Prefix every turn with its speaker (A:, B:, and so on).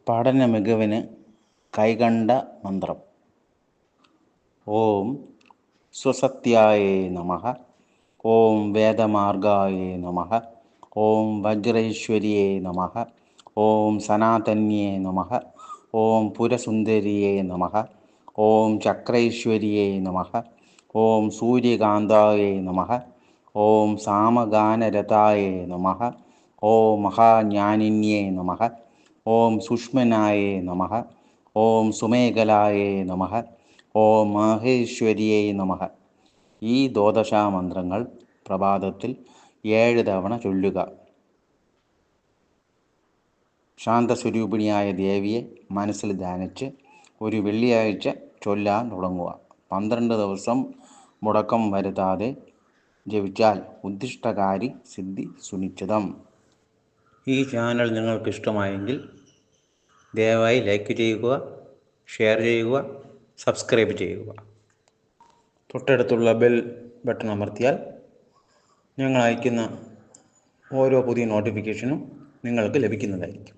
A: പഠന മികവിന് കൈകണ്ട മന്ത്രം. ഓം സ്വസത്യായേ നമഃ. ഓം വേദമാർഗായേ നമഃ. ഓം വജ്രൈശ്വര്യേ നമഃ. ഓം സനാതന്യേ നമഃ. ഓം പുരസുന്ദരിയേ നമഃ. ഓം ചക്രൈശ്വര്യേ നമഃ. ഓം സൂര്യകാന്തായേ നമഃ. ഓം സാമഗാനരതായേ നമഃ. ഓം മഹാജ്ഞാനിന്യേ നമഃ. ഓം സുഷ്മനായേ നമഃ. ഓം സുമേഖലായേ നമഃ. ഓം മഹേശ്വര്യേ നമഃ. ഈ ദ്വാദശമന്ത്രങ്ങൾ പ്രഭാതത്തിൽ 7 തവണ ചൊല്ലുക. ശാന്തസ്വരൂപിണിയായ ദേവിയെ മനസ്സിൽ ധ്യാനിച്ച് ഒരു വെള്ളിയാഴ്ച ചൊല്ലാൻ തുടങ്ങുക. 12 ദിവസം മുടക്കം വരുത്താതെ ജപിച്ചാൽ ഉദ്ദിഷ്ടകാരി സിദ്ധി സുനിശ്ചിതം. ഈ ചാനൽ നിങ്ങൾക്ക് ഇഷ്ടമായെങ്കിൽ ദയവായി ലൈക്ക് ചെയ്യുക, ഷെയർ ചെയ്യുക, സബ്സ്ക്രൈബ് ചെയ്യുക. തൊട്ടടുത്തുള്ള ബെൽ ബട്ടൺ അമർത്തിയാൽ ഞങ്ങൾ അയക്കുന്ന ഓരോ പുതിയ നോട്ടിഫിക്കേഷനും നിങ്ങൾക്ക് ലഭിക്കുന്നതായിരിക്കും.